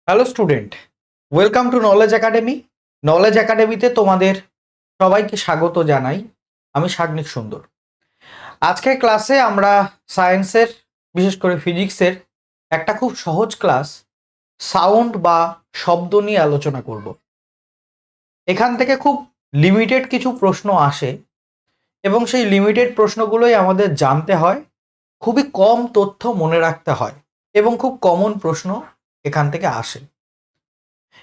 Hello student, welcome to knowledge academy. Knowledge একাডেমিতে তোমাদের সবাইকে স্বাগত জানাই। আমি সাগ্নিক সুন্দর। আজকের ক্লাসে আমরা সায়েন্সের, বিশেষ করে ফিজিক্সের একটা খুব সহজ ক্লাস, সাউন্ড বা শব্দ নিয়ে আলোচনা করব। এখান থেকে খুব লিমিটেড কিছু প্রশ্ন আসে এবং সেই লিমিটেড প্রশ্নগুলোই আমাদের জানতে হয়, খুবই কম তথ্য মনে রাখতে হয় এবং খুব কমন প্রশ্ন এখান থেকে আসে।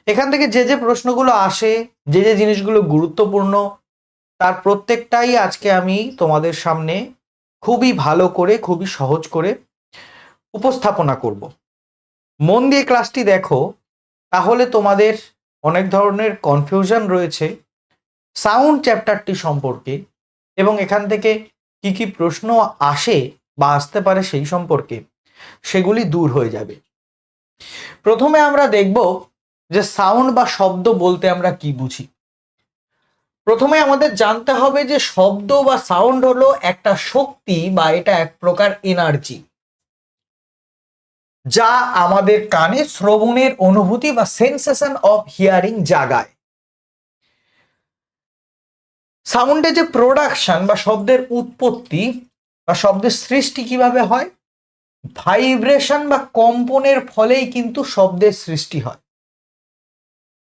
এখান থেকে যে যে প্রশ্নগুলো আসে, যে যে জিনিসগুলো গুরুত্বপূর্ণ, তার প্রত্যেকটাই আজকে আমি তোমাদের সামনে খুবই ভালো করে, খুবই সহজ করে উপস্থাপনা করব। মন দিয়ে ক্লাসটি দেখো, তাহলে তোমাদের অনেক ধরনের কনফিউশন রয়েছে সাউন্ড চ্যাপ্টারটি সম্পর্কে এবং এখান থেকে কি কি প্রশ্ন আসে বা আসতে পারে সেই সম্পর্কে, সেগুলি দূর হয়ে যাবে। প্রথমে আমরা দেখব যে সাউন্ড বা শব্দ বলতে আমরা কি বুঝি। প্রথমে আমাদের জানতে হবে যে শব্দ বা সাউন্ড হলো একটা শক্তি বা এটা এক প্রকার এনার্জি, যা আমাদের কানে শ্রবণের অনুভূতি বা সেন্সেশন অফ হিয়ারিং জাগায়। সাউন্ডের যে প্রোডাকশন বা শব্দের উৎপত্তি বা শব্দের সৃষ্টি কিভাবে হয়, ভাইব্রেশন বা কম্পনের ফলেই কিন্তু শব্দের সৃষ্টি হয়।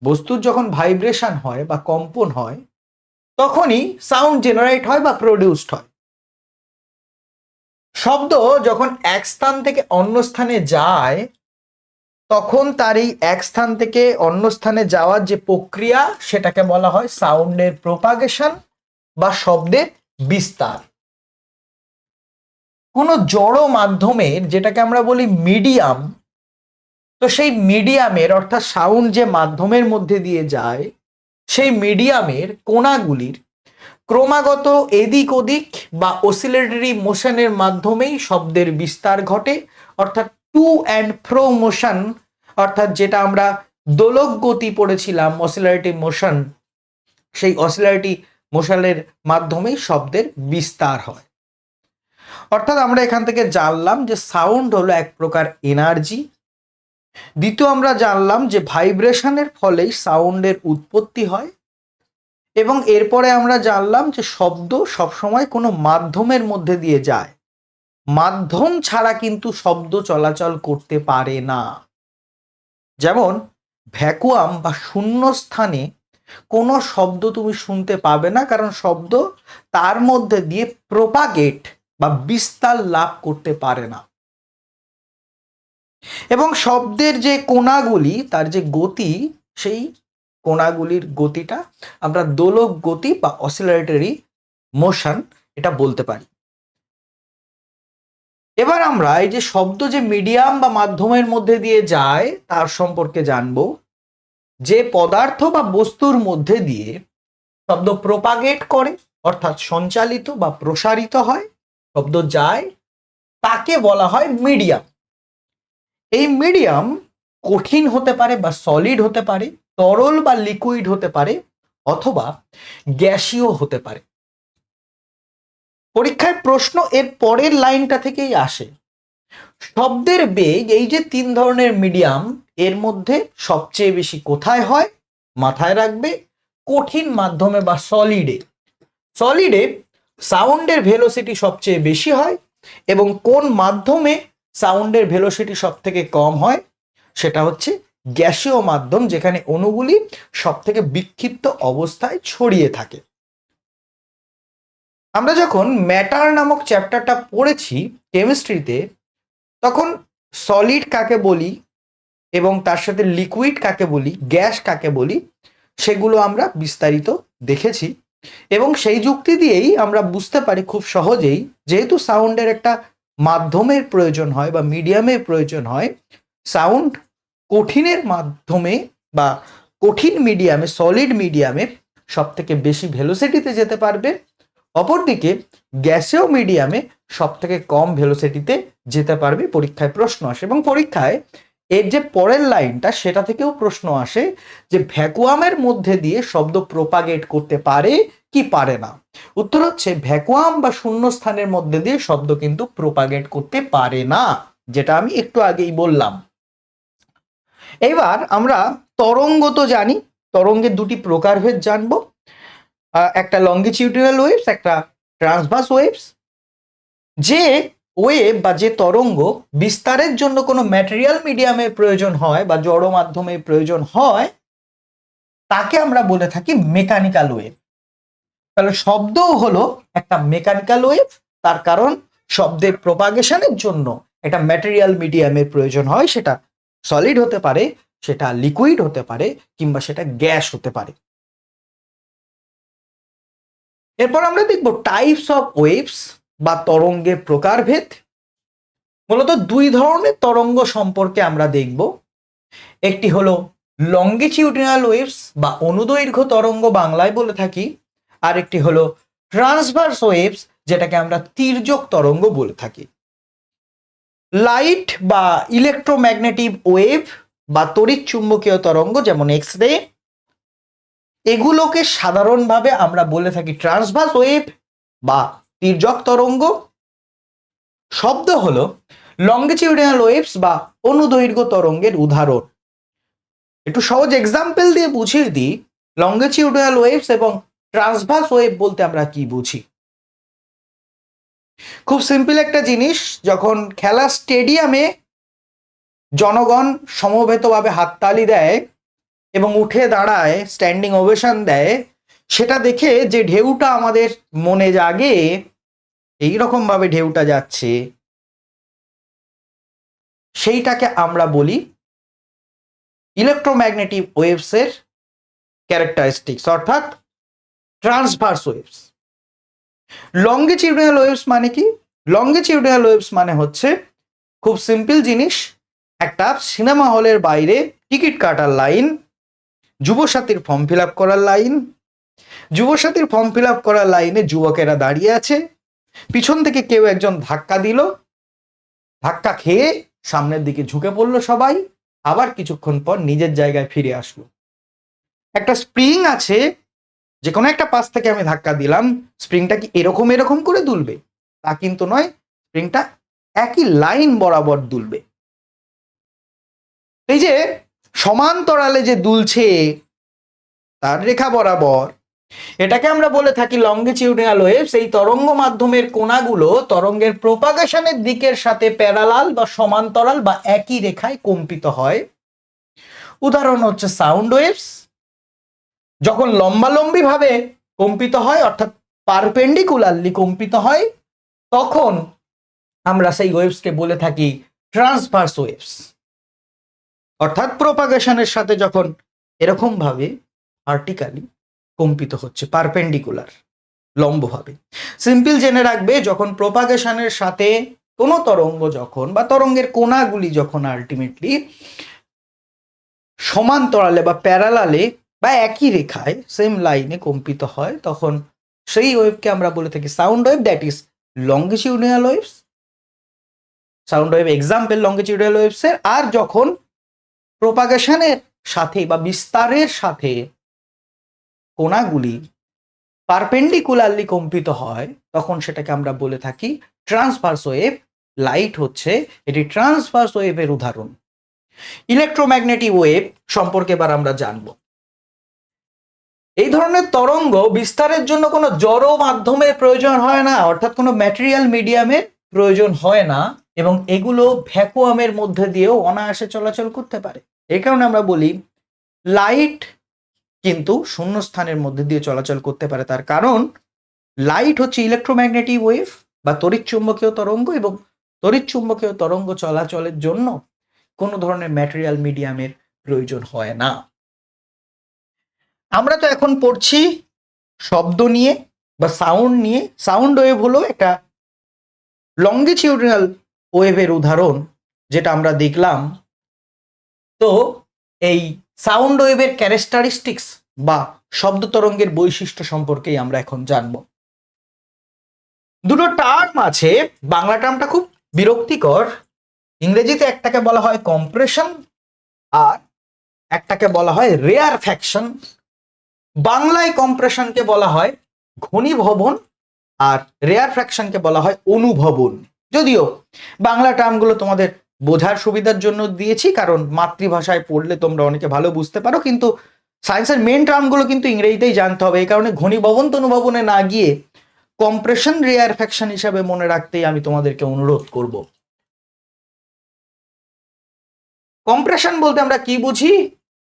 বস্তুর যখন ভাইব্রেশন হয় বা কম্পন হয়, তখনই সাউন্ড জেনারেট হয় বা প্রডিউসড হয়। শব্দ যখন এক স্থান থেকে অন্য স্থানে যায়, তখন তার এই এক স্থান থেকে অন্য স্থানে যাওয়ার যে প্রক্রিয়া, সেটাকে বলা হয় সাউন্ডের প্রোপাগেশন বা শব্দের বিস্তার। কোনো জড় মাধ্যমের, যেটাকে আমরা বলি মিডিয়াম, তো সেই মিডিয়ামের অর্থাৎ সাউন্ড যে মাধ্যমের মধ্যে দিয়ে যায়, সেই মিডিয়ামের কোণাগুলির ক্রমাগত এদিক ওদিক বা অসিলেটরি মোশনের মাধ্যমেই শব্দের বিস্তার ঘটে। অর্থাৎ টু অ্যান্ড ফ্রো মোশন, অর্থাৎ যেটা আমরা দোলক গতি পড়েছিলাম, অসিলারিটি মোশন, সেই অসিলারিটি মোশনের মাধ্যমেই শব্দের বিস্তার হয়। অর্থাৎ আমরা এখান থেকে জানলাম যে সাউন্ড হলো এক প্রকার এনার্জি। দ্বিতীয় আমরা জানলাম যে ভাইব্রেশনের ফলেই সাউন্ডের উৎপত্তি হয়। এবং এরপরে আমরা জানলাম যে শব্দ সবসময় কোনো মাধ্যমের মধ্যে দিয়ে যায়, মাধ্যম ছাড়া কিন্তু শব্দ চলাচল করতে পারে না। যেমন ভ্যাকুয়াম বা শূন্য স্থানে কোনো শব্দ তুমি শুনতে পাবে না, কারণ শব্দ তার মধ্যে দিয়ে প্রোপাগেট বা বিস্তার লাভ করতে পারে না। এবং শব্দের যে কোণাগুলি, তার যে গতি, সেই কোণাগুলির গতিটা আমরা দোলক গতি বা অসিলেটরি মোশন এটা বলতে পারি। এবার আমরা এই যে শব্দ যে মিডিয়াম বা মাধ্যমের মধ্যে দিয়ে যায় তার সম্পর্কে জানবো। যে পদার্থ বা বস্তুর মধ্যে দিয়ে শব্দ প্রোপাগেট করে, অর্থাৎ সঞ্চালিত বা প্রসারিত হয়, শব্দ যায়, তাকে বলা হয় মিডিয়াম। এই মিডিয়াম কঠিন হতে পারে বা সলিড হতে পারে, তরল বা লিকুইড হতে পারে, অথবা গ্যাসীয় হতে পারে। পরীক্ষায় প্রশ্ন এর পরের লাইনটা থেকেই আসে। শব্দের বেগ, এই যে তিন ধরনের মিডিয়াম, এর মধ্যে সবচেয়ে বেশি কোথায় হয়? মাথায় রাখবে, কঠিন মাধ্যমে বা সলিডে। সলিডে সাউন্ডের ভেলোসিটি সবচেয়ে বেশি হয় এবং কোন মাধ্যমে সাউন্ডের ভেলোসিটি সব থেকে কম হয়? সেটা হচ্ছে গ্যাসীয় মাধ্যম, যেখানে অণুগুলি সব থেকে বিক্ষিপ্ত অবস্থায় ছড়িয়ে থাকে। আমরা যখন ম্যাটার নামক চ্যাপ্টারটা পড়েছি কেমিস্ট্রিতে, তখন সলিড কাকে বলি এবং তার সাথে লিকুইড কাকে বলি, গ্যাস কাকে বলি, সেগুলো আমরা বিস্তারিত দেখেছি। এবং সেই যুক্তি দিয়েই আমরা বুঝতে পারি খুব সহজেই, যেহেতু সাউন্ডের একটা মাধ্যমের প্রয়োজন হয় বা মিডিয়ামের প্রয়োজন হয়, সাউন্ড কঠিনের মাধ্যমে বা কঠিন মিডিয়ামে, সলিড মিডিয়ামে সব থেকে বেশি ভেলোসিটিতে যেতে পারবে। অপরদিকে গ্যাসীয় মিডিয়ামে সব থেকে কম ভেলোসিটিতে যেতে পারবে। পরীক্ষায় প্রশ্ন আসে এবং পরীক্ষায় এর যে পরের লাইনটা, সেটা থেকেও প্রশ্ন আসে যে ভ্যাকুয়ামের মধ্যে দিয়ে শব্দ প্রোপাগেট করতে পারে কি পারে না। উত্তর হচ্ছে ভ্যাকুয়াম বা শূন্য স্থানের মধ্যে দিয়ে শব্দ কিন্তু প্রোপাগেট করতে পারে না, যেটা আমি একটু আগেই বললাম। এবার আমরা তরঙ্গ তো জানি, তরঙ্গের দুটি প্রকারভেদ জানবো, একটা লঙ্গিটিউডিনাল ওয়েভস, একটা ট্রান্সভার্স ওয়েভস। যে ওয়েভ বা যে তরঙ্গ বিস্তারের জন্য কোনো ম্যাটেরিয়াল মিডিয়ামের প্রয়োজন হয় বা জড় মাধ্যমের প্রয়োজন হয় তাকে আমরা বলে থাকি মেকানিক্যাল ওয়েভ। তাহলে শব্দও হলো একটা মেকানিক্যাল ওয়েভ, তার কারণ শব্দের প্রপাগেশনের জন্য একটা ম্যাটেরিয়াল মিডিয়ামের প্রয়োজন হয়, সেটা সলিড হতে পারে, সেটা লিকুইড হতে পারে, কিংবা সেটা গ্যাস হতে পারে। এরপর আমরা দেখব টাইপস অফ ওয়েভস বা তরঙ্গের প্রকারভেদ। মূলত দুই ধরনের তরঙ্গ সম্পর্কে আমরা দেখব, একটি হলো লঙ্গিটিউডিনাল ওয়েভস বা অনুদৈর্ঘ্য তরঙ্গ বাংলায় বলে থাকি, আর একটি হলো ট্রান্সভার্স ওয়েভস যেটাকে আমরা তির্যক তরঙ্গ বলে থাকি। লাইট বা ইলেকট্রোম্যাগনেটিক ওয়েভ বা তড়িৎ চুম্বকীয় তরঙ্গ যেমন এক্স রে, এগুলোকে সাধারণভাবে আমরা বলে থাকি ট্রান্সভার্স ওয়েভ বা তির্যক তরঙ্গ। শব্দ হলো লঙ্গিটিউডিনাল ওয়েভস বা অনুদৈর্ঘ্য তরঙ্গের উদাহরণ। একটু সহজ এক্সাম্পল দিয়ে বুঝিয়ে দিই লঙ্গিটিউডিনাল ওয়েভস এবং ট্রান্সভার্স ওয়েভ বলতে আমরা কি বুঝি। খুব সিম্পল একটা জিনিস, যখন খেলা স্টেডিয়ামে জনগণ সমবেতভাবে হাততালি দেয় এবং উঠে দাঁড়ায়, স্ট্যান্ডিং ওভেশন দেয়, সেটা দেখে যে ঢেউটা আমাদের মনে জাগে, এইরকম ভাবে ঢেউটা যাচ্ছে, সেইটাকে আমরা বলি ইলেকট্রোম্যাগনেটিক ওয়েভসের ক্যারেক্টারিস্টিক্স, অর্থাৎ ট্রান্সভার্স ওয়েভস। লঙ্গিটিউডিনাল ওয়েভস মানে কি? লঙ্গিটিউডিনাল ওয়েভস মানে হচ্ছে খুব সিম্পল জিনিস, একটা সিনেমা হলের বাইরে টিকিট কাটার লাইন, যুবসাথীর ফর্ম ফিল আপ করার লাইন, যুবসাথীর ফর্ম ফিল আপ করার লাইনে যুবকেরা দাঁড়িয়ে আছে, পিছন থেকে কেউ একজন ধাক্কা দিল, ধাক্কা খেয়ে সামনের দিকে ঝুঁকে পড়লো সবাই, আবার কিছুক্ষণ পর নিজের জায়গায় ফিরে আসলো। একটা স্প্রিং আছে, যে কোনো একটা পাশ থেকে আমি ধাক্কা দিলাম, স্প্রিংটা কি এরকম এরকম করে দুলবে? তা কিন্তু নয়, স্প্রিংটা একই লাইন বরাবর দুলবে। এই যে সমান্তরালে যে দুলছে তার রেখা বরাবর, এটাকে আমরা বলে থাকি লঙ্গিটিউডিনাল ওয়েভস। এই তরঙ্গ মাধ্যমের কোণাগুলো তরঙ্গের প্রপাগেশনের দিকের সাথে প্যারালাল বা সমান্তরাল বা একই রেখায় কম্পিত হয়। উদাহরণ হচ্ছে সাউন্ড ওয়েভস। যখন লম্বালম্বি ভাবে কম্পিত হয়, অর্থাৎ পারপেন্ডিকুলারলি কম্পিত হয়, তখন আমরা সেই ওয়েভসকে বলে থাকি ট্রান্সভার্স ওয়েভস। অর্থাৎ প্রপাগেশনের সাথে যখন এরকম ভাবে ভার্টিক্যালি কম্পিত হচ্ছে, পারপেন্ডিকুলার, লম্বভাবে। সিম্পল জেনে রাখবে, যখন প্রপাগেশনের সাথে কোনো তরঙ্গ যখন বা তরঙ্গের কোণাগুলি যখন আলটিমেটলি সমান্তরালে বা প্যারালালে বা একই রেখায় সেম লাইনে কম্পিত হয়, তখন সেই ওয়েভকে আমরা বলে থাকি sound wave, that is longitudinal waves. Sound wave example longitudinal ওয়েভসের। আর যখন প্রপাগেশনের সাথে বা বিস্তারের সাথে কোণাগুলি পারপেন্ডিকুলারলি কম্পিত হয়, তখন সেটাকে আমরা বলে থাকি ট্রান্সভার্স ওয়েভ। লাইট হচ্ছে এটি ট্রান্সভার্স ওয়েভের উদাহরণ। ইলেকট্রোম্যাগনেটিক ওয়েভ সম্পর্কে এবার আমরা জানব। এই ধরনের তরঙ্গ বিস্তারের জন্য কোনো জড় মাধ্যমের প্রয়োজন হয় না, অর্থাৎ কোনো ম্যাটেরিয়াল মিডিয়ামের প্রয়োজন হয় না, এবং এগুলো ভ্যাকুয়ামের মধ্যে দিয়েও অনায়াসে চলাচল করতে পারে। এই কারণে আমরা বলি লাইট কিন্তু শূন্যস্থানের মধ্যে দিয়ে চলাচল করতে পারে। তার কারণ লাইট হচ্ছে ইলেকট্রোম্যাগনেটিক ওয়েভ বা তড়িৎ চুম্বকীয় তরঙ্গ, এবং তড়িৎ চুম্বকীয় তরঙ্গ চলাচলের জন্য কোনো ধরনের ম্যাটেরিয়াল মিডিয়ামের প্রয়োজন হয় না। আমরা তো এখন পড়ছি শব্দ নিয়ে বা সাউন্ড নিয়ে। সাউন্ড ওয়েভ হলো একটা লঙ্গিটিউডিনাল ওয়েভের উদাহরণ, যেটা আমরা দেখলাম। তো এই সাউন্ড ওয়েভের ক্যারেক্টারিস্টিক্স বা শব্দ তরঙ্গের বৈশিষ্ট্য সম্পর্কেই আমরা এখন জানব। দুটো টার্ম আছে, বাংলা টার্মটা খুব বিরক্তিকর। ইংরেজিতে একটাকে বলা হয় কম্প্রেশন আর একটাকে বলা হয় রেয়ারফ্যাকশন। বাংলায় কম্প্রেশনকে বলা হয় ঘনীভবন আর রেয়ারফ্যাকশনকে বলা হয় অনুভবন। যদিও বাংলা টার্মগুলো তোমাদের বোঝার সুবিধার জন্য দিয়েছি, কারণ মাতৃভাষায় পড়লে তোমরা অনেকে ভালো বুঝতে পারো, কিন্তু সায়েন্সের মেন টার্মগুলো কিন্তু ইংরেজিতেই জানতে হবে। এই কারণে ঘনীভবন তনুভবনে না গিয়ে কম্প্রেশন রেয়ারফ্যাকশন হিসাবে মনে রাখতেই আমি তোমাদেরকে অনুরোধ করব। কম্প্রেশন বলতে আমরা কি বুঝি,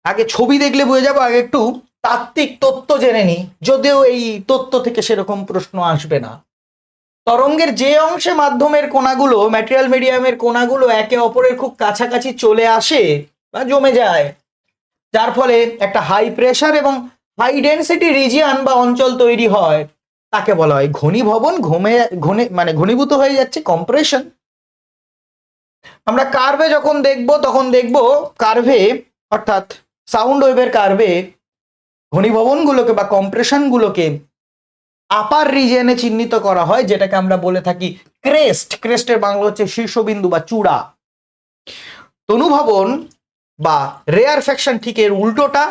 আগে ছবি দেখলে বুঝে যাবো, আগে একটু তাত্ত্বিক তত্ত্ব জেনে নি, যদিও এই তত্ত্ব থেকে সেরকম প্রশ্ন আসবে না। তরঙ্গের যে অংশে মাধ্যমের কণাগুলো, ম্যাটেরিয়াল মিডিয়ামের কণাগুলো একে অপরের খুব কাছাকাছি চলে আসে বা জমে যায়, যার ফলে একটা হাই প্রেসার এবং হাই ডেনসিটি রিজিয়ন বা অঞ্চল তৈরি হয়, তাকে বলা হয় ঘনীভবন। ঘনীভূত হয়ে যাচ্ছে, কম্প্রেশন। আমরা কার্ভে যখন দেখব তখন দেখব কার্ভে অর্থাৎ সাউন্ড ওয়েভের কার্ভে ঘনীভবনগুলোকে বা কম্প্রেশনগুলোকে আপার রিজিয়নে চিহ্নিত করা হয়, যেটাকে আমরা বলে থাকি ক্রেস্ট। ক্রেস্টের বাংলা হচ্ছে শীর্ষবিন্দু বা চূড়া। তনুভবন বা রেয়ারফ্যাকশন ঠিক এর উল্টোটা।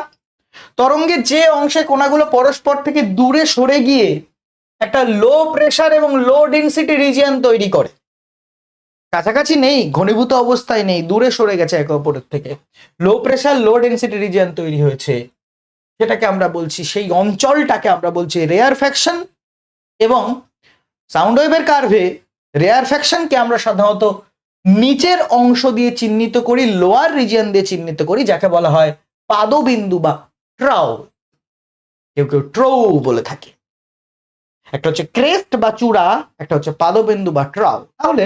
তরঙ্গের যে অংশে কণাগুলো পরস্পর থেকে দূরে সরে গিয়ে একটা লো প্রেসার এবং লো ডেনসিটি রিজিয়ন তৈরি করে, কাছাকাছি নেই, ঘনীভূত অবস্থায় নেই, দূরে সরে গেছে একে অপরের থেকে, লো প্রেসার লো ডেনসিটি রিজিয়ন তৈরি হয়েছে, সেটাকে আমরা বলছি, সেই অঞ্চলটাকে আমরা বলছি রেয়ারফ্যাকশন। এবং সাউন্ড ওয়েভের কার্ভে রেয়ারফ্যাকশনকে আমরা সাধারণত নিচের অংশ দিয়ে চিহ্নিত করি, লোয়ার রিজিয়ন দিয়ে চিহ্নিত করি, যাকে বলা হয় পাদবিন্দু বা ট্রাউ, কেউ কেউ ট্রৌ বলে থাকে। একটা হচ্ছে ক্রেস্ট বা চূড়া, একটা হচ্ছে পাদবিন্দু বা ট্রাউ। তাহলে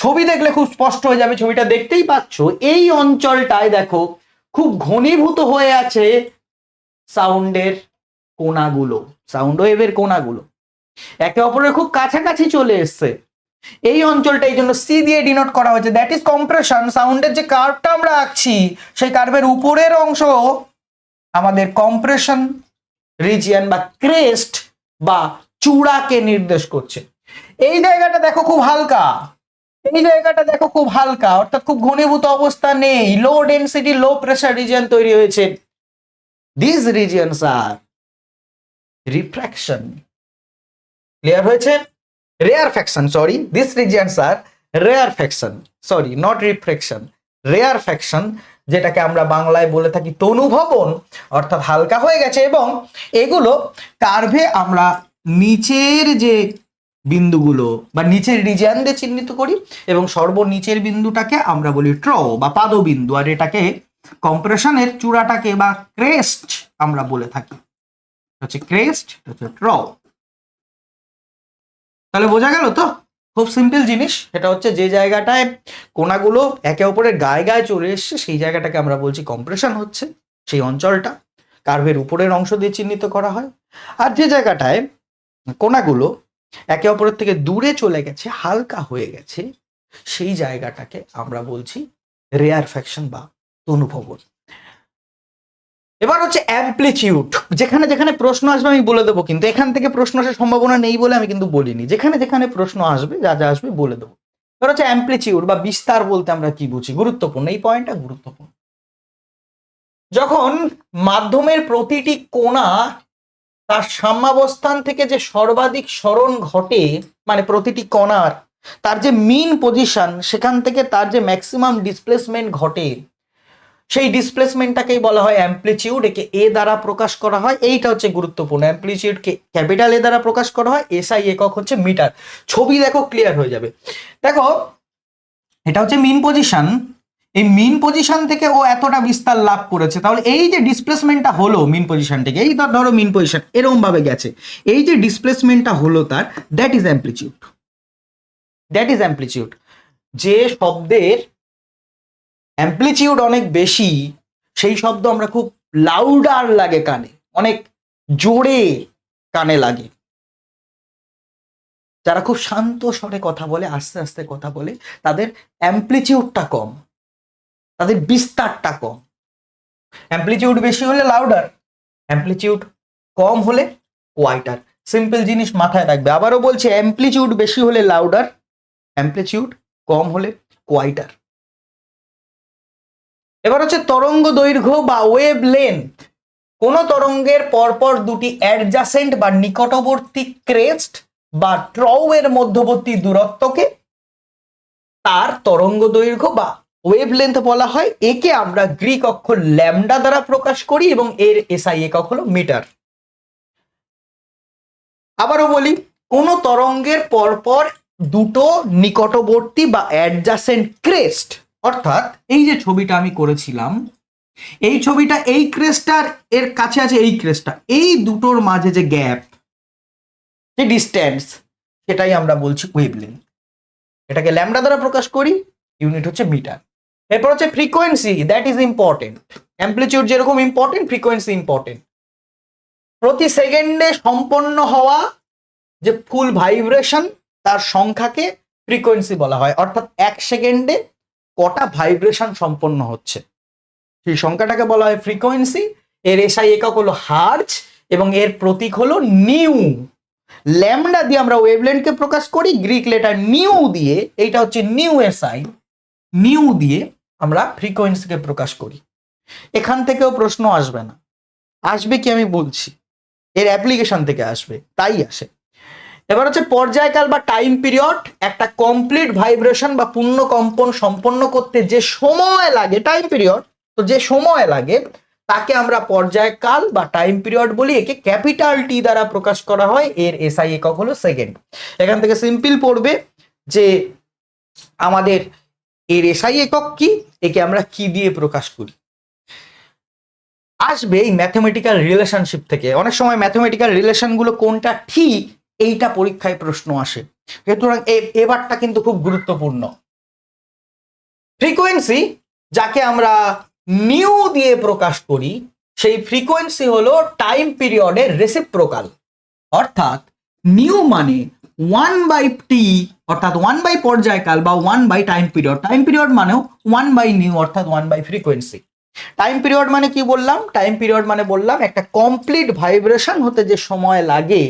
ছবি দেখলে খুব স্পষ্ট হয়ে যাবে, ছবিটা দেখতেই পাচ্ছ, এই অঞ্চলটায় দেখো খুব ঘনীভূত হয়ে আছে সাউন্ডের কোণাগুলো, সাউন্ড ওয়েভের কোণাগুলো একে অপরের খুব কাছাকাছি চলে এসছে। এই অঞ্চলটা এই জন্য সি দিয়ে ডিনোট করা হয়েছে, দ্যাট ইজ কম্প্রেশন। সাউন্ডের যে কার্ভটা আমরা আঁকছি, সেই কার্ভের উপরের অংশ আমাদের কম্প্রেশন রিজিয়ন বা ক্রেস্ট বা চূড়াকে নির্দেশ করছে। এই জায়গাটা দেখো খুব হালকা, এই জায়গাটা দেখো খুব হালকা, অর্থাৎ খুব ঘনীভূত অবস্থা নেই, low density low pressure region তৈরি হয়েছে। This regions are refraction. Clear হয়েছে? Rarefaction, sorry, this regions are rarefaction, sorry not refraction, rarefaction, যেটাকে আমরা বাংলায় বলে থাকি তনুভবন, অর্থাৎ হালকা হয়ে গেছে। এবং এগুলো কার্ভে আমরা নিচের যে বিন্দুগুলো বা নিচের রিজিয়ন দিয়ে চিহ্নিত করি, এবং সর্বনিচের বিন্দুটাকে আমরা বলি ট্রো বা পাদবিন্দু, আর এটাকে কম্প্রেশনের চূড়াটাকে বা ক্রেস্ট আমরা বলে থাকি, হচ্ছে ক্রেস্ট, হচ্ছে ট্রো। তাহলে বোঝা গেল তো? খুব সিম্পল জিনিস। এটা হচ্ছে যে জায়গাটায় কোণাগুলো একে অপরের গায়ে গায়ে চলে এসছে, সেই জায়গাটাকে আমরা বলছি কম্প্রেশন হচ্ছে, সেই অঞ্চলটা কার্ভের উপরের অংশ দিয়ে চিহ্নিত করা হয়। আর যে জায়গাটায় কোণাগুলো একে অপরের থেকে দূরে চলে গেছে, হালকা হয়ে গেছে, সেই জায়গাটাকে আমরা বলছি রেয়ারফ্যাকশন বা তনুভবন। এবার হচ্ছে অ্যাম্প্লিটিউড। যেখানে যেখানে প্রশ্ন আসবে আমি বলে দেবো, কিন্তু এখান থেকে প্রশ্ন আসার সম্ভাবনা নেই বলে আমি কিন্তু বলিনি, যেখানে যেখানে প্রশ্ন আসবে, যা যা আসবে বলে দেবো। এবার হচ্ছে অ্যাম্প্লিটিউড বা বিস্তার বলতে আমরা কি বুঝি, গুরুত্বপূর্ণ, এই পয়েন্টটা গুরুত্বপূর্ণ। যখন মাধ্যমের প্রতিটি কোণা তার সাম্যাবস্থান থেকে যে সর্বাধিক সরণ ঘটে, মানে প্রতিটি কণার তার যে মিন পজিশন, সেখান থেকে তার যে ম্যাক্সিমাম ডিসপ্লেসমেন্ট ঘটে, সেই ডিসপ্লেসমেন্টটাকেই বলা হয় অ্যাম্প্লিটিউড। একে এ দ্বারা প্রকাশ করা হয়, এইটা হচ্ছে গুরুত্বপূর্ণ। অ্যাম্প্লিটিউডকে ক্যাপিটাল এ দ্বারা প্রকাশ করা হয়, এসআই একক হচ্ছে মিটার। ছবি দেখো ক্লিয়ার হয়ে যাবে। দেখো এটা হচ্ছে মিন পজিশন, এই মিন পজিশন থেকে ও এতটা বিস্তার লাভ করেছে, তাহলে এই যে ডিসপ্লেসমেন্টটা হলো মিন পজিশন থেকে, এই ধরো মিন পজিশন এরকম ভাবে গেছে, এই যে ডিসপ্লেসমেন্টটা হলো তার, that is amplitude, that is amplitude. যে শব্দের অ্যাম্প্লিটিউড অনেক বেশি, সেই শব্দ আমরা খুব লাউডার লাগে কানে, অনেক জোরে কানে লাগে। যারা খুব শান্ত স্বরে কথা বলে, আস্তে আস্তে কথা বলে, তাদের অ্যাম্প্লিটিউডটা কম, তাদের বিস্তারটা কম। অ্যাম্প্লিটিউড বেশি হলে লাউডার, অ্যাম্প্লিটিউড কম হলে কোয়াইটার। সিম্পল জিনিস মাথায় রাখবে, আবারও বলছি, অ্যাম্প্লিটিউড বেশি হলে লাউডার, অ্যাম্প্লিটিউড কম হলে কোয়াইটার। এবার হচ্ছে তরঙ্গ দৈর্ঘ্য বা ওয়েভ লেন্থ। কোন তরঙ্গের পরপর দুটি অ্যাডজাসেন্ট বা নিকটবর্তী ক্রেস্ট বা ট্রউ এর মধ্যবর্তী দূরত্বকে তার তরঙ্গ দৈর্ঘ্য বা ওয়েভলেন্থ বলা হয়। একে আমরা গ্রিক অক্ষর ল্যামডা দ্বারা প্রকাশ করি এবং এর এসআই একক হলো মিটার। আবারও বলি, কোন তরঙ্গের পরপর দুটো নিকটবর্তী বা অ্যাডজাসেন্ট ক্রেস্ট, অর্থাৎ এই যে ছবিটা আমি করেছিলাম, এই ছবিটা এই ক্রেস্টটার এর কাছে আছে এই ক্রেস্টটা, এই দুটোর মাঝে যে গ্যাপ, যে ডিস্টেন্স, সেটাই আমরা বলছি ওয়েভলেন্থ। এটাকে ল্যামডা দ্বারা প্রকাশ করি, ইউনিট হচ্ছে মিটার। এরপর হচ্ছে frequency, that is important. Amplitude যেরকম ইম্পর্টেন্ট, ফ্রিকোয়েন্সি ইম্পর্টেন্ট। প্রতি সেকেন্ডে সম্পন্ন হওয়া যে ফুল ভাইব্রেশন, তার সংখ্যাকে ফ্রিকোয়েন্সি বলা হয়। অর্থাৎ এক সেকেন্ডে কটা ভাইব্রেশন সম্পন্ন হচ্ছে, সেই সংখ্যাটাকে বলা হয় ফ্রিকোয়েন্সি। এর এসআই একক হলো হার্জ এবং এর প্রতীক হলো নিউ। ল্যামডা দিয়ে আমরা ওয়েভলেন্থকে প্রকাশ করি, গ্রিক লেটার নিউ দিয়ে, এইটা হচ্ছে নিউ এসআই, নিউ দিয়ে আমরা ফ্রিকোয়েন্সিকে প্রকাশ করি। এখান থেকেও প্রশ্ন আসবে না, আসবে কি আমি বলছি, এর অ্যাপ্লিকেশন থেকে আসবে, তাই আসে। এবার হচ্ছে পর্যায়কাল বা টাইম পিরিয়ড। একটা কমপ্লিট ভাইব্রেশন বা পূর্ণ কম্পন সম্পন্ন করতে যে সময় লাগে, টাইম পিরিয়ড, তো যে সময় লাগে তাকে আমরা পর্যায়কাল বা টাইম পিরিয়ড বলি। একে ক্যাপিটাল টি দ্বারা প্রকাশ করা হয়, এর এসআই একক হলো সেকেন্ড। এখান থেকে সিম্পল পড়বে যে আমাদের এর এসআই একক কি, একে আমরা কি দিয়ে প্রকাশ করি। আসবে এই ম্যাথমেটিক্যাল রিলেশনশিপ থেকে। অনেক সময় ম্যাথমেটিক্যাল রিলেশনগুলো কোনটা ঠিক এইটা পরীক্ষায় প্রশ্ন আসে, সুতরাং এবারটা কিন্তু খুব গুরুত্বপূর্ণ। ফ্রিকোয়েন্সি যাকে আমরা নিউ দিয়ে প্রকাশ করি, সেই ফ্রিকোয়েন্সি হলো টাইম পিরিয়ডের রেসিপ্রোকাল। অর্থাৎ নিউ মানে 1/t, অর্থাৎ 1/, পর্যায়কাল বা 1/, টাইম পিরিয়ড। টাইম পিরিয়ড মানেও 1/, নিউ, অর্থাৎ 1/, ফ্রিকোয়েন্সি। টাইম পিরিয়ড মানে কি বললাম? টাইম পিরিয়ড মানে বললাম একটা কমপ্লিট ভাইব্রেশন হতে যে সময় লাগে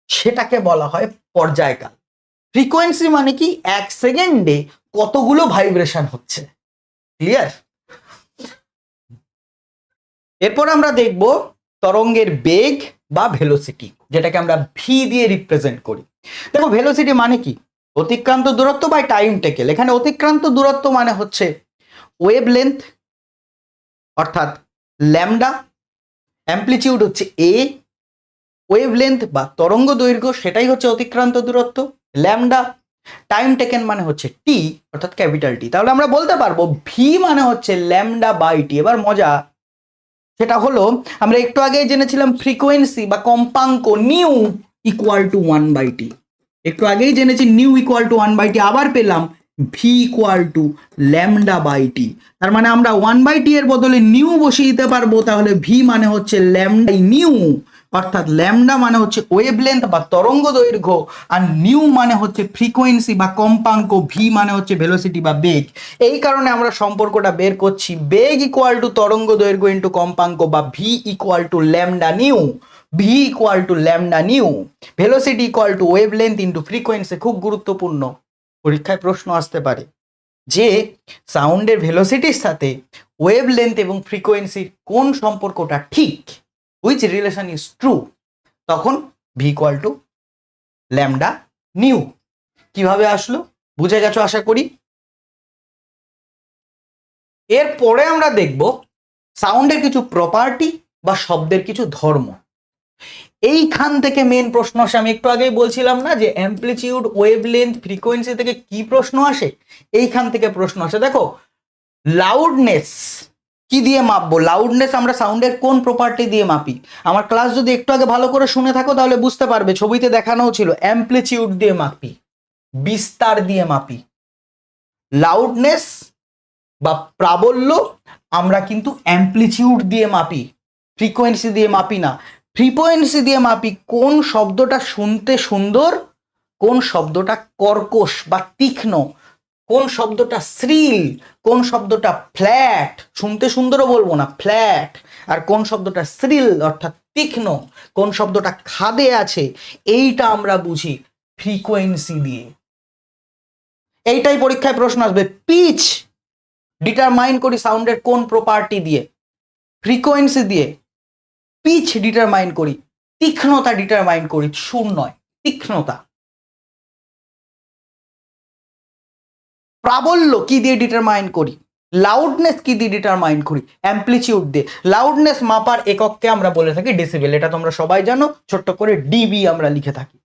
সেটাকে বলা হয় পর্যায়কাল। ফ্রিকোয়েন্সি মানে কি এক সেকেন্ডে কতগুলো ভাইব্রেশন হচ্ছে। ক্লিয়ার? এরপর আমরা দেখব তরঙ্গের বেগ বা ভেলোসিটি, যেটাকে আমরা ভি দিয়ে রিপ্রেজেন্ট করি। দেখো ভেলোসিটি মানে কি? অতিক্রান্ত দূরত্ব বাই টাইম টেকেল। এখানে অতিক্রান্ত দূরত্ব মানে হচ্ছে ওয়েভ লেন্থ, অর্থাৎ ল্যামডা। অ্যাম্পলিটিউড হচ্ছে এ। ওয়েভ লেন্থ বা তরঙ্গ দৈর্ঘ্য, সেটাই হচ্ছে অতিক্রান্ত দূরত্ব, ল্যামডা। টাইম টেকেন মানে হচ্ছে টি, অর্থাৎ ক্যাপিটাল টি। তাহলে আমরা বলতে পারবো ভি মানে হচ্ছে ল্যামডা বাই টি। এবার মজা সেটা হলো, আমরা একটু আগেই জেনেছিলাম ফ্রিকোয়েন্সি বা কম্পাঙ্ক নিউ ইকুয়াল টু 1/t। একটু আগেই জেনেছি নিউ ইকুয়াল টু 1/t, আবার পেলাম V equal to lambda by T. তার মানে আমরা 1/t এর বদলে নিউ বসিয়ে দিতে পারবো। তাহলে ভি মানে হচ্ছে ল্যামডা নিউ, অর্থাৎ ল্যামডা মানে হচ্ছে ওয়েভলেন্থ বা তরঙ্গ দৈর্ঘ্য, আর নিউ মানে হচ্ছে ফ্রিকোয়েন্সি বা কম্পাঙ্ক, ভি মানে হচ্ছে ভেলোসিটি বা বেগ। এই কারণে আমরা সম্পর্কটা বের করছি, বেগ ইকুয়াল টু তরঙ্গ দৈর্ঘ্য ইন্টু কম্পাঙ্ক, বা V equal to lambda new. V equal to lambda new, velocity equal to wavelength into frequency. খুব গুরুত্বপূর্ণ, পরীক্ষায় প্রশ্ন আসতে পারে যে সাউন্ডের ভেলোসিটির সাথে ওয়েভলেন্থ এবং ফ্রিকোয়েন্সির কোন সম্পর্কটা ঠিক, হুইচ রিলেশন ইজ ট্রু, তখন V equal to lambda new. কিভাবে আসলো বুঝে গেছো আশা করি। এরপরে আমরা দেখব সাউন্ডের কিছু প্রপার্টি বা শব্দের কিছু ধর্ম। এইখান থেকে মেন প্রশ্ন আসে। আমি একটু আগেই বলছিলাম না যে অ্যাম্পলিটিউড, ওয়েভলেন্থ, ফ্রিকোয়েন্সি থেকে কি প্রশ্ন আসে, এইখান থেকে প্রশ্ন আসে। দেখো লাউডনেস কি দিয়ে মাপবো? লাউডনেস আমরা সাউন্ডের কোন প্রপার্টি দিয়ে মাপি? আমার ক্লাস যদি একটু আগে ভালো করে শুনে থাকো তাহলে বুঝতে পারবে, ছবিতে দেখানোও ছিল। অ্যাম্পলিটিউড দিয়ে মাপি, বিস্তার দিয়ে মাপি। লাউডনেস বা প্রাবল্য আমরা কিন্তু অ্যাম্পলিটিউড দিয়ে মাপি, ফ্রিকোয়েন্সি দিয়ে মাপি না। ফ্রিকোয়েন্সি দিয়ে মাপি কোন শব্দটা শুনতে সুন্দর, কোন শব্দটা কর্কশ বা তীক্ষ্ণ, কোন শব্দটা শ্রীল, কোন শব্দটা ফ্ল্যাট, শুনতে সুন্দরও বলবো না, ফ্ল্যাট। আর কোন শব্দটা শ্রীল অর্থাৎ তীক্ষ্ণ, কোন শব্দটা খাদে আছে, এইটা আমরা বুঝি ফ্রিকোয়েন্সি দিয়ে। এইটাই পরীক্ষায় প্রশ্ন আসবে। পিচ ডিটারমাইন করি সাউন্ডের কোন প্রপার্টি দিয়ে? ফ্রিকোয়েন্সি দিয়ে। পিচ ডিটারমাইন করি, তীক্ষ্ণতা ডিটারমাইন করি, সুর নয়, তীক্ষ্ণতা। প্রাবল্য কি দিয়ে ডিটারমাইন করি, লাউডনেস কি দিয়ে ডিটারমাইন করি, অ্যাম্পলিটিউড দিয়ে। লাউডনেস মাপার একককে আমরা বলে থাকি ডেসিবেল, এটা তোমরা সবাই জানো, ছোট্ট করে ডিবি আমরা লিখে থাকি।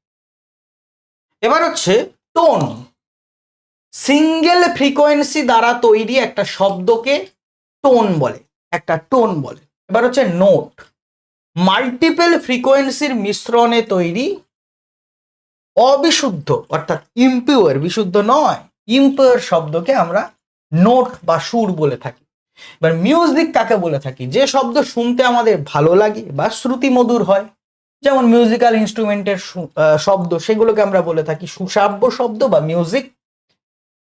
এবার হচ্ছে টোন। সিঙ্গেল ফ্রিকোয়েন্সি দ্বারা তৈরি একটা শব্দকে টোন বলে, একটা টোন বলে। এবার হচ্ছে নোট। মাল্টিপল ফ্রিকোয়েন্সির মিশ্রণে তৈরি অবিশুদ্ধ অর্থাৎ ইমপিওর, বিশুদ্ধ নয়, ইমপিওর শব্দকে আমরা নোট বা সুর বলে থাকি। এবার মিউজিক কাকে বলে থাকি, যে শব্দ শুনতে আমাদের ভালো লাগে বা শ্রুতি মধুর হয়, যেমন মিউজিক্যাল ইনস্ট্রুমেন্টের শব্দ, সেগুলোকে আমরা বলে থাকি সুশ্রাব্য শব্দ বা মিউজিক।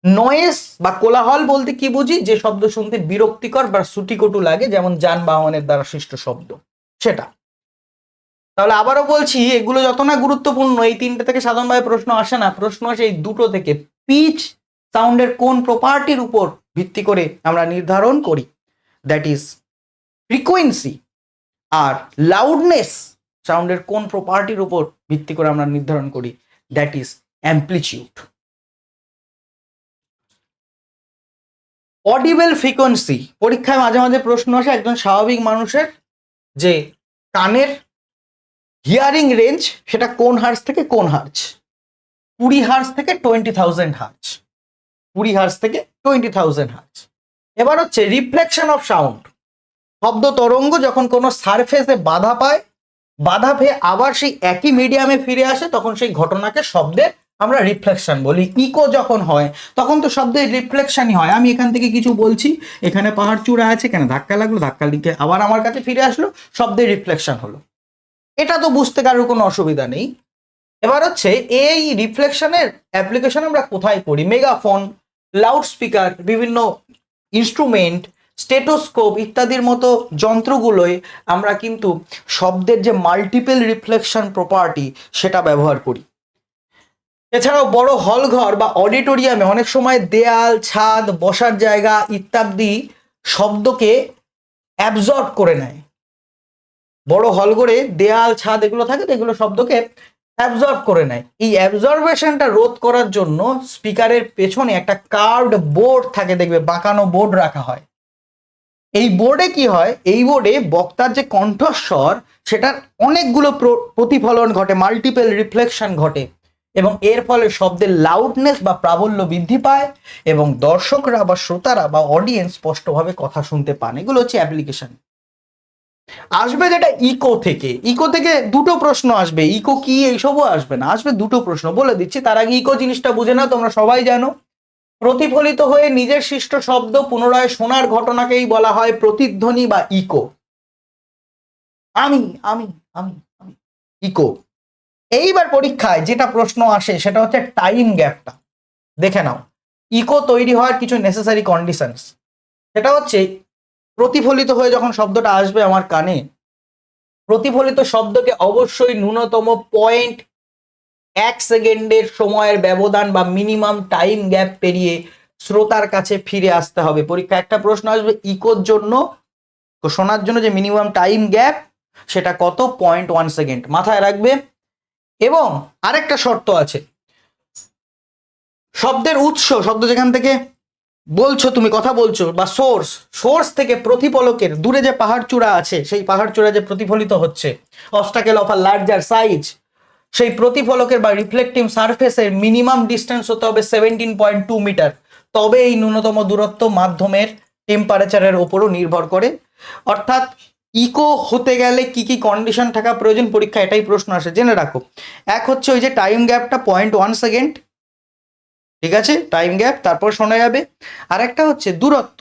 নয়েস বা কোলাহল বলতে কি বুঝি, যে শব্দ শুনতে বিরক্তিকর বা শ্রুতিকটু লাগে, যেমন যানবাহনের দ্বারা সৃষ্ট শব্দ, সেটা। তাহলে আবারও বলছি, এগুলো যত না গুরুত্বপূর্ণ, এই তিনটে থেকে সাধারণভাবে প্রশ্ন আসে না, প্রশ্ন আসে এই দুটো থেকে। পিচ সাউন্ডের কোন প্রপার্টির উপর ভিত্তি করে আমরা নির্ধারণ করি, দ্যাট ইজ ফ্রিকোয়েন্সি। আর লাউডনেস সাউন্ডের কোন প্রপার্টির উপর ভিত্তি করে আমরা নির্ধারণ করি, that is amplitude. Audible frequency, পরীক্ষায় মাঝে মাঝে প্রশ্ন আসে একজন স্বাভাবিক মানুষের যে কানের হিয়ারিং রেঞ্জ সেটা কোন হার্জ থেকে কোন হার্জ, 20 হার্জ থেকে 20,000 হার্জ, 20 হার্জ থেকে 20,000 হার্জ। এবার হচ্ছে রিফ্লেকশন অফ সাউন্ড। শব্দ তরঙ্গ যখন কোনো সারফেসে বাধা পায়, বাধা পেয়ে আবার সেই একই মিডিয়ামে ফিরে আসে, তখন সেই ঘটনাকে শব্দের আমরা রিফ্লেকশন বলি। ইকো যখন হয় তখন তো শব্দের রিফ্লেকশনই হয়। আমি এখান থেকে কিছু বলছি, এখানে পাহাড় চূড়া আছে, এখানে ধাক্কা লাগলো, ধাক্কা লিখে আবার আমার কাছে ফিরে আসলো, শব্দের রিফ্লেকশন হলো। এটা তো বুঝতে কারোর কোনো অসুবিধা নেই। এবার হচ্ছে এই রিফ্লেকশনের অ্যাপ্লিকেশন আমরা কোথায় করি, মেগাফোন, লাউড স্পিকার, বিভিন্ন ইনস্ট্রুমেন্ট, স্টেটোস্কোপ ইত্যাদির মতো যন্ত্রগুলোয় আমরা কিন্তু শব্দের যে মাল্টিপল রিফ্লেকশন প্রপার্টি সেটা ব্যবহার করি। এছাড়াও বড় হল ঘর বা অডিটোরিয়ামে অনেক সময় দেয়াল, ছাদ, বসার জায়গা ইত্যাদি শব্দকে অ্যাবজর্ব করে নেয়। বড় হল ঘরে দেয়াল, ছাদ এগুলো থাকে তো, এগুলো শব্দকে অ্যাবজর্ব করে নেয়। এই অ্যাবজর্বেশনটা রোধ করার জন্য স্পিকারের পেছনে একটা কার্ভড বোর্ড থাকে, দেখবে বাঁকানো বোর্ড রাখা হয়। এই বোর্ডে কি হয়, এই বোর্ডে বক্তার যে কণ্ঠস্বর সেটার অনেকগুলো প্রতিফলন ঘটে, মাল্টিপল রিফ্লেকশন ঘটে, এবং এর ফলে শব্দের লাউডনেস বা প্রাবল্য বৃদ্ধি পায় এবং দর্শকরা বা শ্রোতারা বা অডিয়েন্স স্পষ্টভাবে কথা শুনতে পান। এগুলো হচ্ছে অ্যাপ্লিকেশন। আসবে যেটা ইকো থেকে, ইকো থেকে দুটো প্রশ্ন আসবে, ইকো কি এইসবও আসবে না, আসবে দুটো প্রশ্ন বলে দিচ্ছি। তার আগে ইকো জিনিসটা বুঝে নাও, তোমরা সবাই জানো প্রতিফলিত হয়ে নিজের সৃষ্ট শব্দ পুনরায় শোনার ঘটনাকেই বলা হয় প্রতিধ্বনি বা ইকো। আমি আমি আমি আমি ইকো। এইবার পরীক্ষায় যেটা প্রশ্ন আসে সেটা হচ্ছে টাইম গ্যাপটা। দেখে নাও, ইকো তৈরি হওয়ার কিছু নেসেসারি কন্ডিশনস, সেটা হচ্ছে প্রতিফলিত হয়ে যখন শব্দটা আসবে আমার কানে, প্রতিফলিত শব্দকে অবশ্যই ন্যূনতম 0.1 সেকেন্ডের সময়ের ব্যবধান বা মিনিমাম টাইম গ্যাপ পেরিয়ে শ্রোতার কাছে ফিরে আসতে হবে। পরীক্ষা একটা প্রশ্ন আসবে ইকোর জন্য, শোনার জন্য যে মিনিমাম টাইম গ্যাপ সেটা কত, 0.1 সেকেন্ড, মাথায় রাখবে। এবং আরেকটা শর্ত আছে, শব্দের উৎস, শব্দ যেখান থেকে বলছো তুমি কথা বলছো, বা সোর্স থেকে প্রতিফলকের দূরে যে পাহাড় চূড়া আছে, সেই পাহাড় চূড়া যে প্রতিফলিত হচ্ছে, obstacle of a larger size, সেই প্রতিফলকের বা রিফ্লেকটিভ সারফেসের মিনিমাম ডিস্টেন্স হতে হবে 17.2 মিটার। তবে এই ন্যূনতম দূরত্ব মাধ্যমের টেম্পারেচারের ওপরও নির্ভর করে। অর্থাৎ ইকো হতে গেলে কি কি কন্ডিশন থাকা প্রয়োজন, পরীক্ষা এটাই প্রশ্ন আসে, জেনে রাখো। এক হচ্ছে ওই যে টাইম গ্যাপটা 0.1 সেকেন্ড, ঠিক আছে, টাইম গ্যাপ, তারপর শোনা যাবে। আর একটা হচ্ছে দূরত্ব,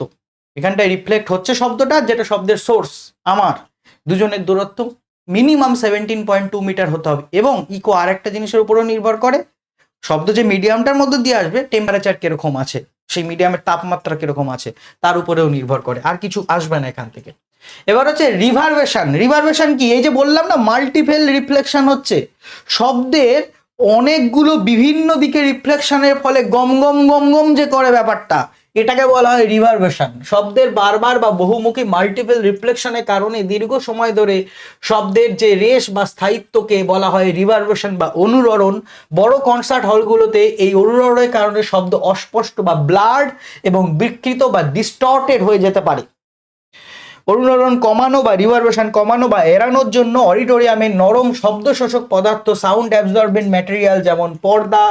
এখানটায় রিফ্লেক্ট হচ্ছে শব্দটা, যেটা শব্দের সোর্স আমার, দুজনের দূরত্ব মিনিমাম 17.2 মিটার হতে হবে। এবং ইকো আর একটা জিনিসের উপরও নির্ভর করে, শব্দ যে মিডিয়ামটার মধ্যে দিয়ে আসবে টেম্পারেচার কিরকম আছে, সেই মিডিয়ামের তাপমাত্রা কিরকম আছে তার উপরেও নির্ভর করে, আর কিছু আসবে না এখান থেকে। এবার হচ্ছে রিভারবেশন। রিভারবেশন কি, এই যে বললাম না মাল্টিপল রিফ্লেকশন হচ্ছে, শব্দের অনেকগুলো বিভিন্ন দিকে রিফ্লেকশনের ফলে গম গম গম গম যে করে ব্যাপারটা, এটাকে বলা হয় রিভারবেশন। শব্দের বারবার বা বহুমুখী মাল্টিপল রিফ্লেকশনের কারণে দীর্ঘ সময় ধরে শব্দের যে রেশ বা স্থায়িত্বকে বলা হয় রিভারবেশন বা অনুরণন। বড় কনসার্ট হলগুলোতে এই অনুরণনের কারণে শব্দ অস্পষ্ট বা ব্লার্ড এবং বিকৃত বা ডিস্টর্টেড হয়ে যেতে পারে। অনুরণন কমানো বা রিভারবেশন কমানো বা এড়ানোর জন্য অডিটোরিয়ামে নরম শব্দ শোষক পদার্থ, সাউন্ড অ্যাবজর্বেন্ট ম্যাটেরিয়াল যেমন পর্দা,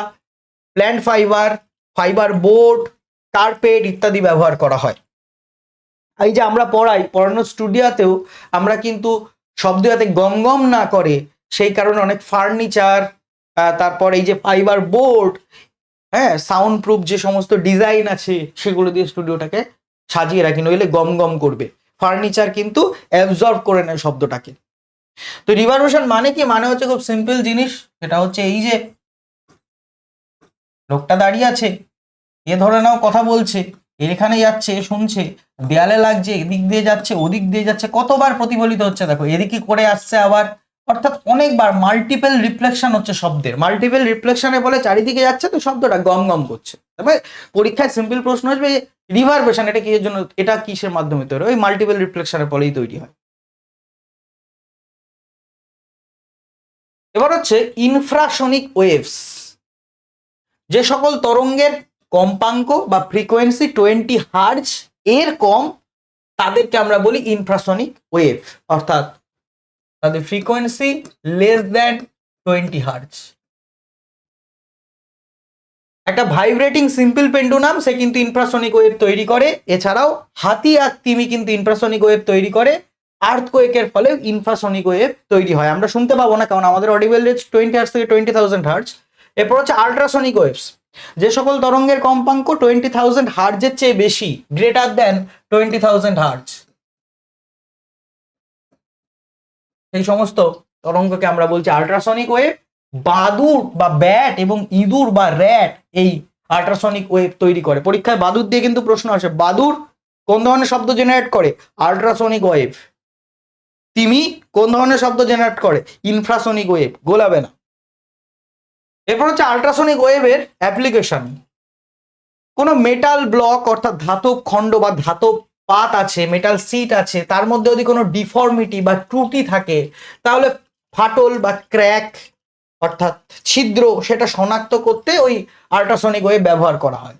plant fibre, fibre board, carpet ইত্যাদি ব্যবহার করা হয়। এই যে আমরা পড়ানোর স্টুডিওতেও আমরা কিন্তু শব্দ যাতে গম না করে সেই কারণে অনেক ফার্নিচার, তারপর এই যে ফাইবার বোর্ড, হ্যাঁ, সাউন্ড প্রুফ যে সমস্ত ডিজাইন আছে সেগুলো দিয়ে স্টুডিওটাকে সাজিয়ে রাখি, নইলে গম করবে। ফার্নিচার কিন্তু অ্যাবজর্ব করে নেয় শব্দটাকে। তো রিভারবেশন মানে কি? মানে হচ্ছে খুব সিম্পল জিনিস, সেটা হচ্ছে এই যে লোকটা দাঁড়িয়ে আছে, এ ধরে নাও কথা বলছে, এর এখানে যাচ্ছে, শুনছে, দেয়ালে লাগছে, এদিক দিয়ে যাচ্ছে, ওদিক দিয়ে যাচ্ছে, কতবার প্রতিফলিত হচ্ছে দেখো, এদিকে করে আসছে আবার, অর্থাৎ অনেকবার মাল্টিপল রিফ্লেকশন হচ্ছে শব্দের। মাল্টিপল রিফ্লেকশনে বলে চারিদিকে যাচ্ছে তো শব্দটা গম করছে। তবে পরীক্ষায় সিম্পল প্রশ্ন আসবে রিভারবেশন এটা কিসের জন্য, এটা কিসের মাধ্যমে তৈরি হয়? ওই মাল্টিপল রিফ্লেকশনের ফলেই তৈরি হয়। এবার হচ্ছে ইনফ্রাসনিক ওয়েভস। যে সকল তরঙ্গের কম্পাঙ্ক বা ফ্রিকোয়েন্সি 20 হার্জ এর কম তাদেরকে আমরা বলি ইনফ্রাসনিক ওয়েভ, অর্থাৎ তাদের ফ্রিকোয়েন্সি লেস দ্যান 20 হার্জ। একটা ভাইব্রেটিং সিম্পল পেন্ডুলাম সে কিন্তু ইনফ্রাসনিক ওয়েভ তৈরি করে। এছাড়াও হাতি আর তিমি কিন্তু ইনফ্রাসনিক ওয়েভ তৈরি করে। আর্থকোয়েকের ফলে ইনফ্রাসনিক ওয়েভ তৈরি হয়। আমরা শুনতে পাবো না কারণ আমাদের অডিবল রেঞ্জ 20 হার্জ থেকে 20,000 হার্জ। এরপর হচ্ছে আল্ট্রাসনিক ওয়েভস। যে সকল তরঙ্গের কম্পাঙ্ক 20,000 হার্জের চেয়ে বেশি, গ্রেটার দেন 20,000 হার্জ, সেই সমস্ত তরঙ্গকে আমরা বলছি আল্ট্রাসনিক ওয়েভ। বাদুড় বা ব্যাট এবং ইঁদুর বা র্যাট এই আল্ট্রাসনিক ওয়েভ তৈরি করে। পরীক্ষায় বাদুড় দিয়ে কিন্তু প্রশ্ন আসে, বাদুড় কোন ধরনের শব্দ জেনারেট করে? Ultrasonic wave. তিমি কোন ধরনের শব্দ জেনারেট করে? Infrasonic wave. গোলাবে না। এরপর হচ্ছে আল্ট্রাসনিক ওয়েভের অ্যাপ্লিকেশন। কোনো মেটাল ব্লক অর্থাৎ ধাতব খণ্ড বা ধাতব পাত আছে, মেটাল সিট আছে, তার মধ্যে যদি কোনো ডিফর্মিটি বা ত্রুটি থাকে তাহলে ফাটল বা ক্র্যাক অর্থাৎ ছিদ্র সেটা শনাক্ত করতে ওই আল্ট্রাসনিক ওয়েভ ব্যবহার করা হয়।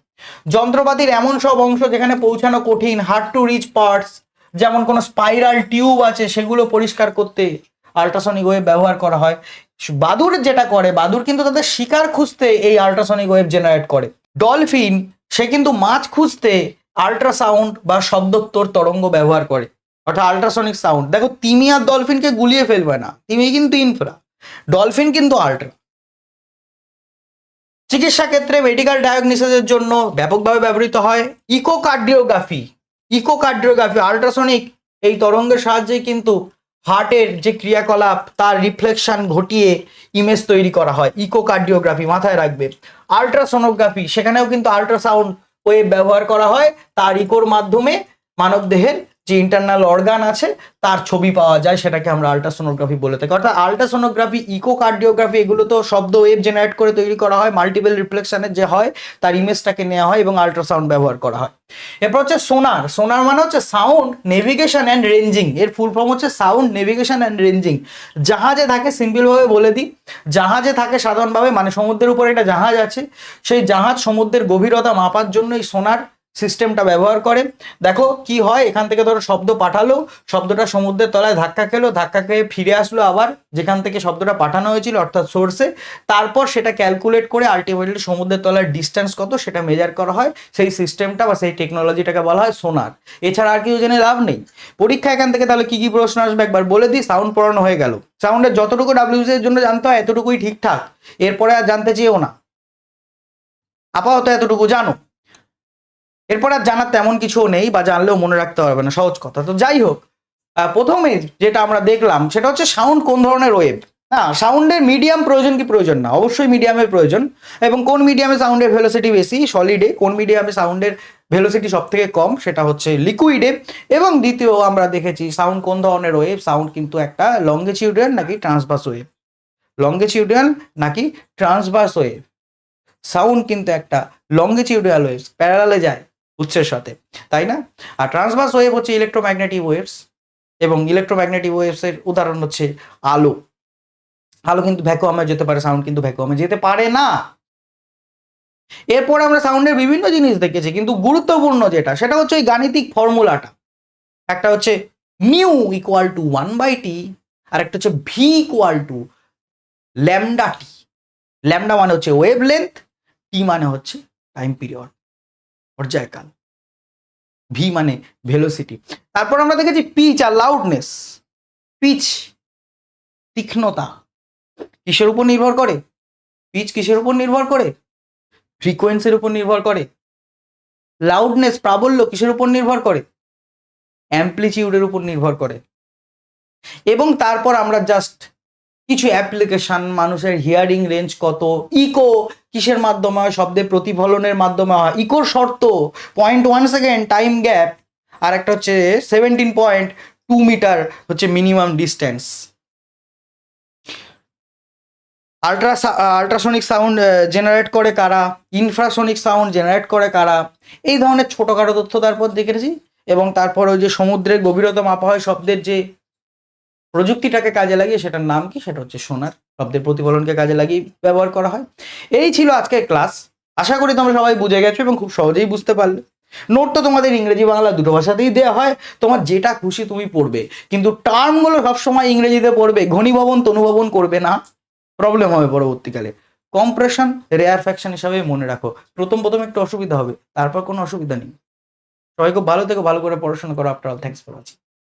যন্ত্রপাতির এমন সব অংশ যেখানে পৌঁছানো কঠিন, হার্ড টু রিচ পার্টস, যেমন কোনো স্পাইরাল টিউব আছে সেগুলো পরিষ্কার করতে আল্ট্রাসনিক ওয়েভ ব্যবহার করা হয়। বাদুড় যেটা করে, বাদুড় কিন্তু তাদের শিকার খুঁজতে এই আল্ট্রাসনিক ওয়েভ জেনারেট করে। ডলফিন সে কিন্তু মাছ খুঁজতে আল্ট্রাসাউন্ড বা শব্দোত্তর তরঙ্গ ব্যবহার করে, অর্থাৎ আল্ট্রাসনিক সাউন্ড। দেখো তিমি আর ডলফিনকে গুলিয়ে ফেলবে না, তিমি কিন্তু ইনফ্রা, ডলফিন কিন্তু আল্ট্রা। চিকিৎসা ক্ষেত্রে মেডিকেল ডায়াগনোসিসের জন্য ব্যাপকভাবে ব্যবহৃত হয় ইকোকার্ডিওগ্রাফি। ইকোকার্ডিওগ্রাফি আল্ট্রাসনিক এই তরঙ্গের সাহায্যে কিন্তু হার্টের যে ক্রিয়াকলাপ তার রিফ্লেকশন ঘটিয়ে ইমেজ তৈরি করা হয়। ইকোকার্ডিওগ্রাফি মাথায় রাখবে। আল্ট্রাসোনোগ্রাফি সেখানেও কিন্তু আল্ট্রাসাউন্ড ওয়েভ ব্যবহার করা হয়, তার ইকোর মাধ্যমে মানবদেহের যে ইন্টারনাল অর্গান আছে তার ছবি পাওয়া যায়, সেটাকে আমরা আল্ট্রাসোনোগ্রাফি বলে থাকি। অর্থাৎ আল্ট্রাসোনোগ্রাফি, ইকোকার্ডিওগ্রাফি এগুলো তো শব্দ ওয়েভ জেনারেট করে তৈরি করা হয়, মাল্টিপল রিফ্লেকশনের যে হয় তার ইমেজটাকে নেওয়া হয় এবং আল্ট্রাসাউন্ড ব্যবহার করা হয়। এরপর হচ্ছে সোনার। সোনার মানে হচ্ছে সাউন্ড নেভিগেশন অ্যান্ড রেঞ্জিং। এর ফুল ফর্ম হচ্ছে সাউন্ড নেভিগেশন অ্যান্ড রেঞ্জিং। জাহাজে থাকে, সিম্পলভাবে বলে দিই, জাহাজে থাকে সাধারণভাবে, মানে সমুদ্রের উপরে একটা জাহাজ আছে, সেই জাহাজ সমুদ্রের গভীরতা মাপার জন্য এই সোনার সিস্টেমটা ব্যবহার করে। দেখো কি হয়, এখান থেকে ধরো শব্দ পাঠালো, শব্দটা সমুদ্রের তলায় ধাক্কা খেলো, ধাক্কা খেয়ে ফিরে আসলো আবার যেখান থেকে শব্দটা পাঠানো হয়েছিল অর্থাৎ সোর্সে। তারপর সেটা ক্যালকুলেট করে আলটিমেটলি সমুদ্রের তলার ডিস্টেন্স কত সেটা মেজার করা হয়। সেই সিস্টেমটা বা সেই টেকনোলজিটাকে বলা হয় সোনার। এছাড়া আর কিছু জেনে লাভ নেই। পরীক্ষা এখান থেকে তাহলে কি কি প্রশ্ন আসবে একবার বলে দিই। সাউন্ড পড়ানো হয়ে গেল। সাউন্ডের যতটুকু ডাব্লিউসি এর জন্য জানতে হয় এতটুকুই ঠিকঠাক, এরপরে আর জানতে চেয়েও না, আপাতত এতটুকু জানো। এরপর আর জানার তেমন কিছুও নেই, বা জানলেও মনে রাখতে পারবে না, সহজ কথা। তো যাই হোক, প্রথমে যেটা আমরা দেখলাম সেটা হচ্ছে সাউন্ড কোন ধরনের ওয়েভ। হ্যাঁ, সাউন্ডের মিডিয়াম প্রয়োজন কি প্রয়োজন না? অবশ্যই মিডিয়ামের প্রয়োজন। এবং কোন মিডিয়ামে সাউন্ডের ভেলোসিটি বেশি? সলিডে। কোন মিডিয়ামে সাউন্ডের ভেলোসিটি সব থেকে কম? সেটা হচ্ছে লিকুইডে। এবং দ্বিতীয় আমরা দেখেছি সাউন্ড কোন ধরনের ওয়েভ। সাউন্ড কিন্তু একটা লঙ্গিটিউডিনাল নাকি ট্রান্সভার্স ওয়েভ। লঙ্গিটিউডিনাল নাকি ট্রান্সভার্স ওয়েভ। সাউন্ড কিন্তু একটা লঙ্গিটিউডিনাল ওয়েভ, প্যারালালে যায়। উৎসের সাথে, তাই না? আর ট্রান্সভার্স ওয়েভ হচ্ছে ইলেকট্রোম্যাগনেটিক ওয়েভস, এবং ইলেকট্রোম্যাগনেটিক ওয়েভস এর উদাহরণ হচ্ছে আলো। আলো কিন্তু ভ্যাকুয়ামে যেতে পারে, সাউন্ড কিন্তু ভ্যাকুয়ামে যেতে পারে না। এরপর আমরা সাউন্ডের বিভিন্ন জিনিস দেখেছি, কিন্তু গুরুত্বপূর্ণ যেটা সেটা হচ্ছে ওই গাণিতিক ফর্মুলাটা। একটা হচ্ছে মিউ ইকুয়াল টু 1/t, আর একটা হচ্ছে V equal to lambda t. Lambda মানে হচ্ছে ওয়েভ লেন্থ, টি মানে হচ্ছে টাইম পিরিয়ড, পর্যায়কাল, ভি মানে ভেলোসিটি। তারপর আমরা দেখেছি পিচ আর লাউডনেস। পিচ তীক্ষ্ণতা কিসের উপর নির্ভর করে? পিচ কিসের উপর নির্ভর করে? ফ্রিকোয়েন্সির উপর নির্ভর করে। লাউডনেস প্রাবল্য কিসের উপর নির্ভর করে? অ্যাম্প্লিটিউডের উপর নির্ভর করে। এবং তারপর আমরা জাস্ট কিছু অ্যাপ্লিকেশন, মানুষের হিয়ারিং রেঞ্জ কত, ইকো কিসের মাধ্যমে হয়? শব্দের প্রতিফলনের মাধ্যমে হয়। ইকোর শর্ত 0.1 সেকেন্ড টাইম গ্যাপ, আর একটা হচ্ছে 17.2 মিটার হচ্ছে minimum distance. Ultrasonic sound generate করে কারা? ইনফ্রাসনিক সাউন্ড জেনারেট করে কারা? এই ধরনের ছোটোখাটো তথ্য তারপর দেখেছি। এবং তারপর ওই যে সমুদ্রের গভীরতা মাপা হয় শব্দের যে প্রযুক্তিটাকে কাজে লাগিয়ে, সেটার নাম কি? সেটা হচ্ছে সোনার। শব্দের প্রতিফলনকে কাজে লাগিয়ে ব্যবহার করা হয়। এই ছিল আজকের ক্লাস। আশা করি তোমরা সবাই বুঝে গেছো এবং খুব সহজেই বুঝতে পারলে। নোট তো তোমাদের ইংরেজি বাংলা দুটো ভাষাতেই দেওয়া হয়, তোমার যেটা খুশি তুমি পড়বে, কিন্তু টার্মগুলো সবসময় ইংরেজিতে পড়বে। ঘনীভবন তনুভবন করবে না, প্রবলেম হবে পরবর্তীকালে। কম্প্রেশন রেয়ার ফ্যাকশন হিসাবে মনে রাখো। প্রথম একটু অসুবিধা হবে, তারপর কোনো অসুবিধা নেই। সবাই খুব ভালো থেকো, ভালো করে পড়াশোনা করো। After all, thanks for watching.